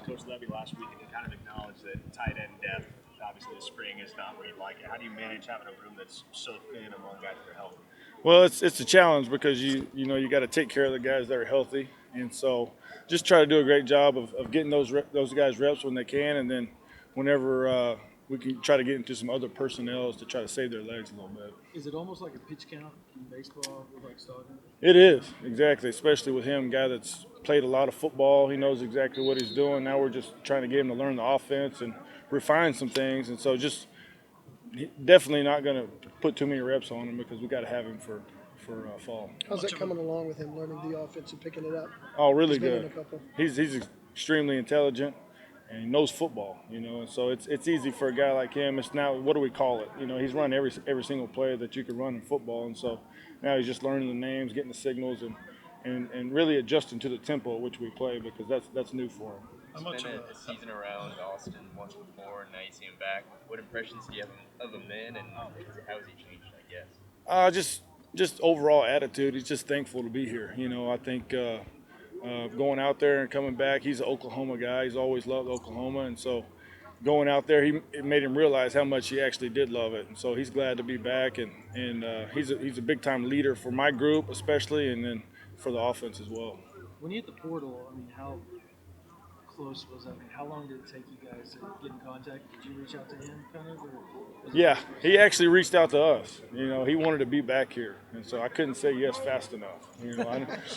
Coach Levy last week, and he kind of acknowledged that tight end depth, obviously the spring is not where you'd like it. How do you manage having a room that's so thin among guys that are healthy? Well, it's a challenge because you got to take care of the guys that are healthy, and so just try to do a great job of getting those guys reps when they can, and then whenever we can try to get into some other personnels to try to save their legs a little bit. Is it almost like a pitch count in baseball with like Stockton? It is, exactly, especially with him, a guy that's played a lot of football. He knows exactly what he's doing. Now we're just trying to get him to learn the offense and refine some things, and so just definitely not going to put too many reps on him because we got to have him for fall. How's that coming along with him learning the offense and picking it up? Oh, really He's been in good. a couple. He's extremely intelligent, and he knows football. And so it's easy for a guy like him. It's now, what do we call it? He's run every single play that you could run in football, and so now he's just learning the names, getting the signals, and really adjusting to the tempo at which we play because that's new for him. It's been a season around Austin once before, and now you see him back. What impressions do you have of him then, and how has he changed, I guess? Just overall attitude. He's just thankful to be here. I think going out there and coming back, he's an Oklahoma guy. He's always loved Oklahoma, and so going out there, it made him realize how much he actually did love it. And so he's glad to be back, and he's a big time leader for my group, especially, and then for the offense as well. When you hit the portal, how close was that? How long did it take you guys to get in contact? Did you reach out to him, kind of? Yeah, he actually reached out to us. He wanted to be back here, and so I couldn't say yes fast enough.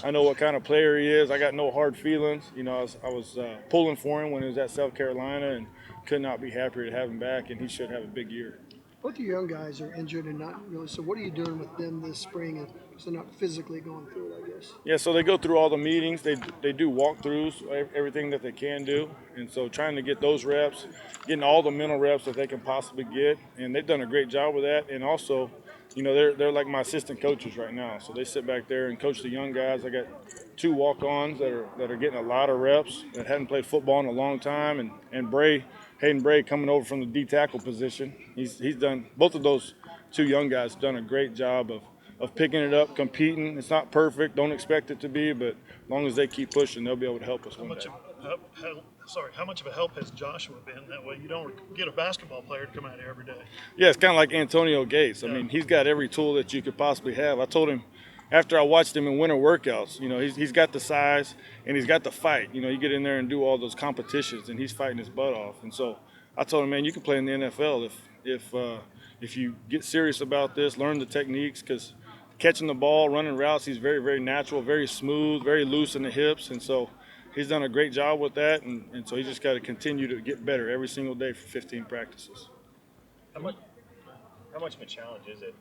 I know what kind of player he is. I got no hard feelings. I was pulling for him when he was at South Carolina, and could not be happier to have him back. And he should have a big year. Both of your young guys are injured and not really. So what are you doing with them this spring? And so not physically going through it, I guess. Yeah, so they go through all the meetings. They do walkthroughs, everything that they can do, and so trying to get those reps, getting all the mental reps that they can possibly get, and they've done a great job with that. And also, they're like my assistant coaches right now, so they sit back there and coach the young guys. I got 2 walk-ons that are getting a lot of reps that hadn't played football in a long time, and Hayden Bray coming over from the D tackle position. He's done, both of those 2 young guys done a great job of picking it up, competing. It's not perfect, don't expect it to be, but as long as they keep pushing, they'll be able to help us one day. How much of a help has Joshua been? That way you don't get a basketball player to come out here every day. Yeah, it's kind of like Antonio Gates. I mean, he's got every tool that you could possibly have. I told him after I watched him in winter workouts, he's got the size and he's got the fight. You get in there and do all those competitions, and he's fighting his butt off. And so I told him, man, you can play in the NFL if you get serious about this, learn the techniques, because catching the ball, running routes, he's very, very natural, very smooth, very loose in the hips. And so he's done a great job with that. And so he just got to continue to get better every single day for 15 practices. How much of a challenge is it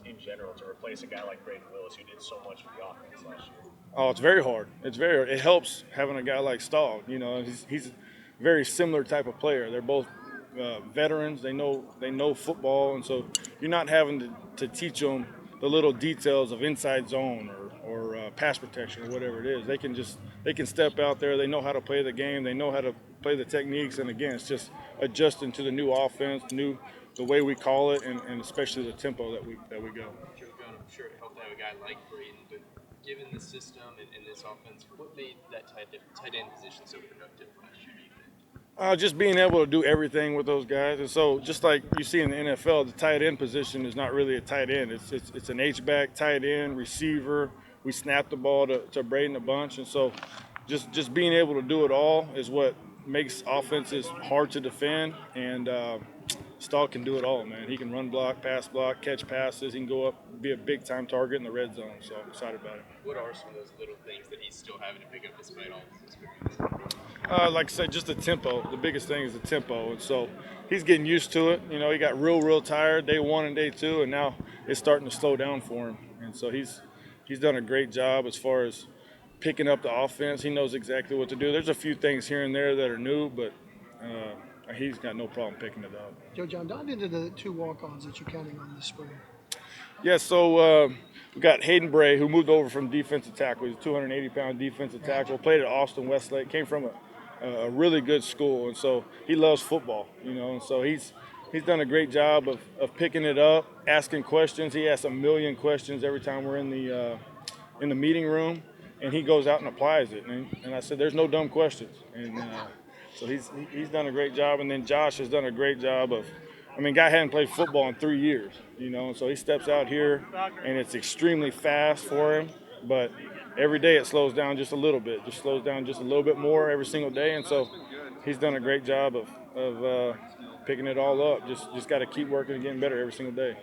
in general to replace a guy like Braden Willis who did so much for the offense last year? Oh, it's very hard. It helps having a guy like Stahl. He's a very similar type of player. They're both veterans. They know football, and so you're not having to teach them the little details of inside zone or pass protection or whatever it is. They can step out there. They know how to play the game. They know how to play the techniques. And again, it's just adjusting to the new offense, the way we call it, and especially the tempo that we go. Joe Jon, I'm sure it helped to have a guy like Braden, but given the system and this offense, what made that tight end position so productive last year, do you think? Just being able to do everything with those guys. And so just like you see in the NFL, the tight end position is not really a tight end. It's an H-back, tight end, receiver. We snap the ball to Braden a bunch. And so just being able to do it all is what makes offenses hard to defend. And Stahl can do it all, man. He can run block, pass block, catch passes. He can go up, be a big-time target in the red zone. So I'm excited about it. What are some of those little things that he's still having to pick up despite all this experience? Like I said, just the tempo. The biggest thing is the tempo. And so he's getting used to it. He got real tired day 1 and day 2, and now it's starting to slow down for him. And so he's done a great job as far as picking up the offense. He knows exactly what to do. There's a few things here and there that are new, but he's got no problem picking it up. Joe Jon, dive into the 2 walk-ons that you're counting on this spring. Yeah, so we got Hayden Bray, who moved over from defensive tackle. He's a 280-pound defensive tackle, played at Austin Westlake, came from a really good school, and so he loves football, and so he's done a great job of picking it up, asking questions. He asks a million questions every time we're in the meeting room, and he goes out and applies it. And I said, there's no dumb questions. And So he's done a great job, and then Josh has done a great job of. I mean, guy hadn't played football in 3 years, you know, so he steps out here, and it's extremely fast for him. But every day it slows down just a little bit, just slows down just a little bit more every single day, and so he's done a great job of picking it all up. Just got to keep working and getting better every single day.